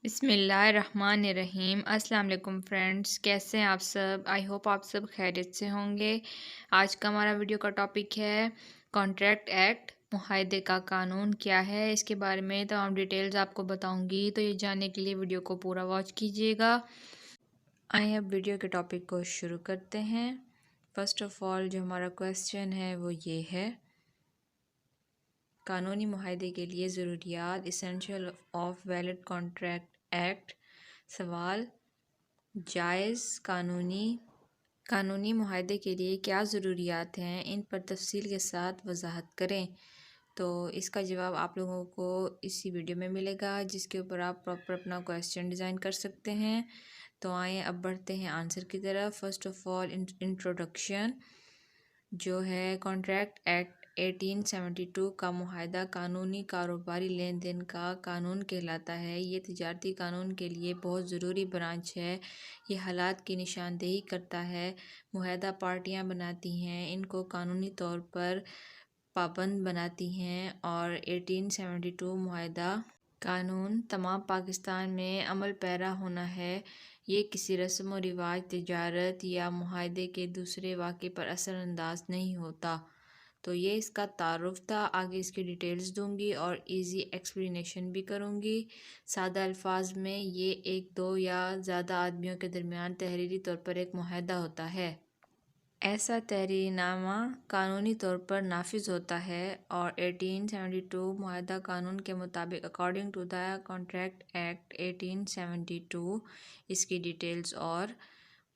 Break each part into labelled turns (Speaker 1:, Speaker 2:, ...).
Speaker 1: بسم اللہ الرحمن الرحیم۔ السلام علیکم فرینڈس، کیسے ہیں آپ سب؟ آئی ہوپ آپ سب خیریت سے ہوں گے۔ آج کا ہمارا ویڈیو کا ٹاپک ہے کانٹریکٹ ایکٹ، معاہدے کا قانون کیا ہے۔ اس کے بارے میں تمام ڈیٹیلز آپ کو بتاؤں گی، تو یہ جاننے کے لیے ویڈیو کو پورا واچ کیجیے گا۔ آئیں اب ویڈیو کے ٹاپک کو شروع کرتے ہیں۔ فرسٹ آف آل جو ہمارا کویسچن ہے وہ یہ ہے، قانونی معاہدے کے لیے ضروریات، essential of valid contract act. سوال، جائز قانونی معاہدے کے لیے کیا ضروریات ہیں، ان پر تفصیل کے ساتھ وضاحت کریں۔ تو اس کا جواب آپ لوگوں کو اسی ویڈیو میں ملے گا، جس کے اوپر آپ پراپر اپنا کویسچن ڈیزائن کر سکتے ہیں۔ تو آئیں اب بڑھتے ہیں آنسر کی طرف۔ فرسٹ آف آل انٹروڈکشن جو ہے، کانٹریکٹ ایکٹ 1872 کا معاہدہ قانونی کاروباری لین دین کا قانون کہلاتا ہے۔ یہ تجارتی قانون کے لیے بہت ضروری برانچ ہے۔ یہ حالات کی نشاندہی کرتا ہے، معاہدہ پارٹیاں بناتی ہیں، ان کو قانونی طور پر پابند بناتی ہیں، اور 1872 معاہدہ قانون تمام پاکستان میں عمل پیرا ہونا ہے۔ یہ کسی رسم و رواج، تجارت یا معاہدے کے دوسرے واقعے پر اثر انداز نہیں ہوتا۔ تو یہ اس کا تعارف تھا۔ آگے اس کی ڈیٹیلز دوں گی اور ایزی ایکسپلینیشن بھی کروں گی۔ سادہ الفاظ میں یہ ایک، دو یا زیادہ آدمیوں کے درمیان تحریری طور پر ایک معاہدہ ہوتا ہے۔ ایسا تحریری نامہ قانونی طور پر نافذ ہوتا ہے، اور 1872 معاہدہ قانون کے مطابق according to the contract act 1872 اس کی ڈیٹیلز اور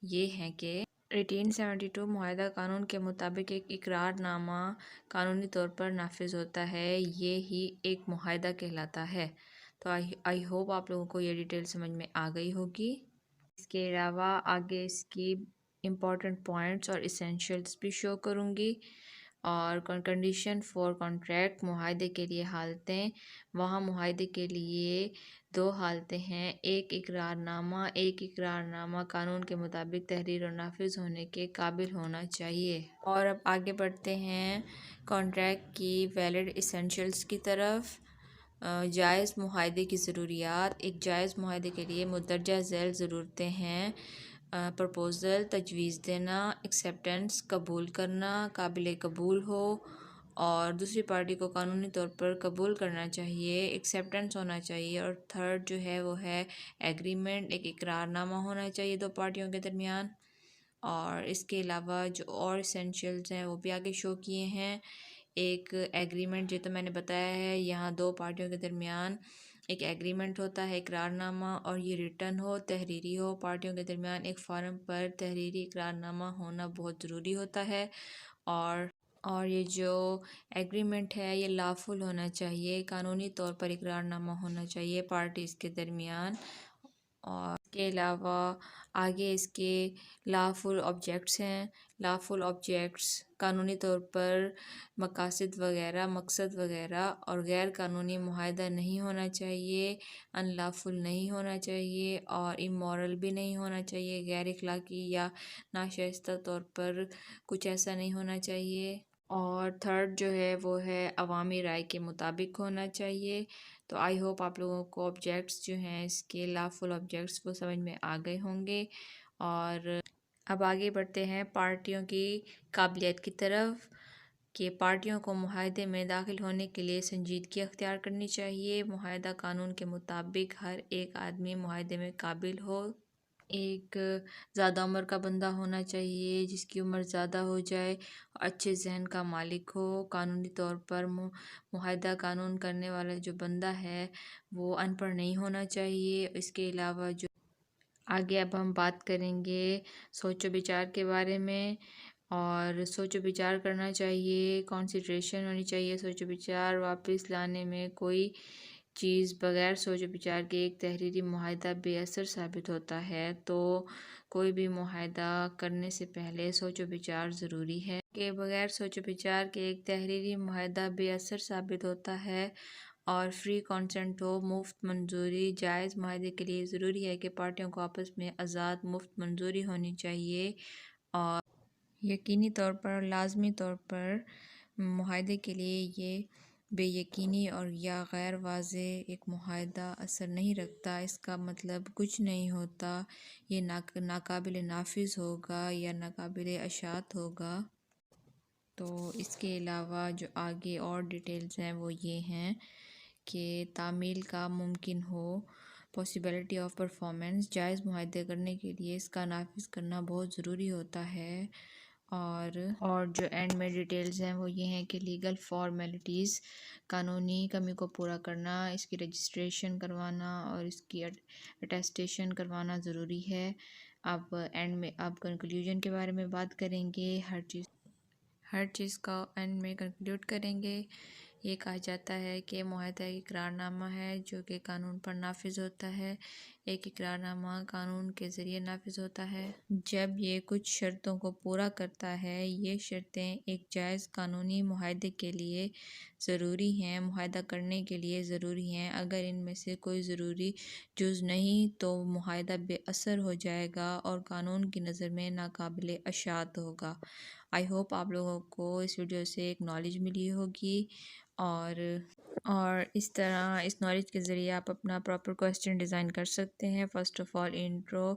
Speaker 1: یہ ہیں کہ 1872 معاہدہ قانون کے مطابق ایک اقرار نامہ قانونی طور پر نافذ ہوتا ہے، یہ ہی ایک معاہدہ کہلاتا ہے۔ تو آئی ہوپ آپ لوگوں کو یہ ڈیٹیل سمجھ میں آ گئی ہوگی۔ اس کے علاوہ آگے اس کی امپورٹنٹ پوائنٹس اور ایسینشیلز بھی شو کروں گی، اور کنڈیشن فار کانٹریکٹ، معاہدے کے لیے حالتیں۔ وہاں معاہدے کے لیے دو حالتیں ہیں، ایک اقرار نامہ۔ ایک اقرار نامہ قانون کے مطابق تحریر اور نافذ ہونے کے قابل ہونا چاہیے۔ اور اب آگے بڑھتے ہیں کانٹریکٹ کی ویلڈ ایسینشیلز کی طرف۔ جائز معاہدے کی ضروریات۔ ایک جائز معاہدے کے لیے مندرجہ ذیل ضرورتیں ہیں: پرپوزل، تجویز دینا، ایکسیپٹنس، قبول کرنا، قابل قبول ہو اور دوسری پارٹی کو قانونی طور پر قبول کرنا چاہیے، ایکسیپٹنس ہونا چاہیے، اور تھرڈ جو ہے وہ ہے ایگریمنٹ، ایک اقرار نامہ ہونا چاہیے دو پارٹیوں کے درمیان۔ اور اس کے علاوہ جو اور ایسینشیلز ہیں وہ بھی آگے شو کیے ہیں۔ ایک ایگریمنٹ، یہ تو میں نے بتایا ہے، یہاں دو پارٹیوں کے درمیان ایک ایگریمنٹ ہوتا ہے، اقرار نامہ، اور یہ ریٹن ہو، تحریری ہو۔ پارٹیوں کے درمیان ایک فارم پر تحریری اقرار نامہ ہونا بہت ضروری ہوتا ہے، اور یہ جو ایگریمنٹ ہے یہ لافل ہونا چاہیے، قانونی طور پر اقرار نامہ ہونا چاہیے پارٹیز کے درمیان۔ اور اس کے علاوہ آگے اس کے لافل آبجیکٹس ہیں۔ لافل آبجیکٹس قانونی طور پر مقاصد وغیرہ، مقصد وغیرہ، اور غیر قانونی معاہدہ نہیں ہونا چاہیے، ان لافل نہیں ہونا چاہیے، اور امورل بھی نہیں ہونا چاہیے، غیر اخلاقی یا ناشائستہ طور پر کچھ ایسا نہیں ہونا چاہیے۔ اور تھرڈ جو ہے وہ ہے عوامی رائے کے مطابق ہونا چاہیے۔ تو آئی ہوپ آپ لوگوں کو آبجیکٹس جو ہیں اس کے لافل آبجیکٹس وہ سمجھ میں آ گئے ہوں گے۔ اور اب آگے بڑھتے ہیں پارٹیوں کی قابلیت کی طرف، کہ پارٹیوں کو معاہدے میں داخل ہونے کے لیے سنجیدگی اختیار کرنی چاہیے۔ معاہدہ قانون کے مطابق ہر ایک آدمی معاہدے میں قابل ہو۔ ایک زیادہ عمر کا بندہ ہونا چاہیے، جس کی عمر زیادہ ہو جائے، اچھے ذہن کا مالک ہو۔ قانونی طور پر معاہدہ قانون کرنے والا جو بندہ ہے وہ ان پڑھ نہیں ہونا چاہیے۔ اس کے علاوہ جو آگے اب ہم بات کریں گے سوچ و بچار کے بارے میں، اور سوچ و بچار کرنا چاہیے، کنسیڈریشن ہونی چاہیے۔ سوچ و بچار واپس لانے میں کوئی چیز بغیر سوچ و بچار کے ایک تحریری معاہدہ بے اثر ثابت ہوتا ہے، تو کوئی بھی معاہدہ کرنے سے پہلے سوچ و بچار ضروری ہے، کہ بغیر سوچ و بچار کے ایک تحریری معاہدہ بے اثر ثابت ہوتا ہے، اور فری کنسنٹ ہو، مفت منظوری۔ جائز معاہدے کے لیے ضروری ہے کہ پارٹیوں کو آپس میں آزاد مفت منظوری ہونی چاہیے، اور یقینی طور پر، لازمی طور پر معاہدے کے لیے یہ بے یقینی اور یا غیر واضح ایک معاہدہ اثر نہیں رکھتا، اس کا مطلب کچھ نہیں ہوتا، یہ ناقابل نافذ ہوگا یا ناقابل اشاعت ہوگا۔ تو اس کے علاوہ جو آگے اور ڈیٹیلز ہیں وہ یہ ہیں کہ تعمیل کا ممکن ہو، پاسبلٹی آف پرفارمنس، جائز معاہدے کرنے کے لیے اس کا نافذ کرنا بہت ضروری ہوتا ہے۔ اور جو اینڈ میں ڈیٹیلز ہیں وہ یہ ہیں کہ لیگل فارمیلٹیز، قانونی کمی کو پورا کرنا، اس کی رجسٹریشن کروانا اور اس کی اٹیسٹیشن کروانا ضروری ہے۔ اب اینڈ میں اب کنکلیوژن کے بارے میں بات کریں گے، ہر چیز کا اینڈ میں کنکلیوڈ کریں گے۔ یہ کہا جاتا ہے کہ معاہدہ ایک اقرار نامہ ہے جو کہ قانون پر نافذ ہوتا ہے۔ ایک اقرار نامہ قانون کے ذریعے نافذ ہوتا ہے جب یہ کچھ شرطوں کو پورا کرتا ہے۔ یہ شرطیں ایک جائز قانونی معاہدے کے لیے ضروری ہیں، معاہدہ کرنے کے لیے ضروری ہیں۔ اگر ان میں سے کوئی ضروری جز نہیں تو معاہدہ بے اثر ہو جائے گا اور قانون کی نظر میں ناقابل اشاعت ہوگا۔ آئی ہوپ آپ لوگوں کو اس ویڈیو سے ایک نالج ملی ہوگی، اور اس طرح اس نالج کے ذریعے آپ اپنا پراپر کویسچن ڈیزائن کر سکتے ہیں۔ فرسٹ آف آل انٹرو،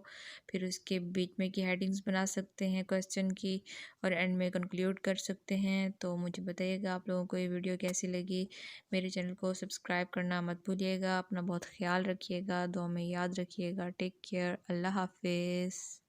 Speaker 1: پھر اس کے بیچ میں کی ہیڈنگز بنا سکتے ہیں کویسچن کی، اور اینڈ میں کنکلیوڈ کر سکتے ہیں۔ تو مجھے بتائیے گا آپ لوگوں کو یہ ویڈیو کیسی لگی۔ میرے چینل کو سبسکرائب کرنا مت بھولیے گا۔ اپنا بہت خیال رکھیے گا، دعا میں یاد رکھیے گا۔ ٹیک کیئر، اللہ حافظ۔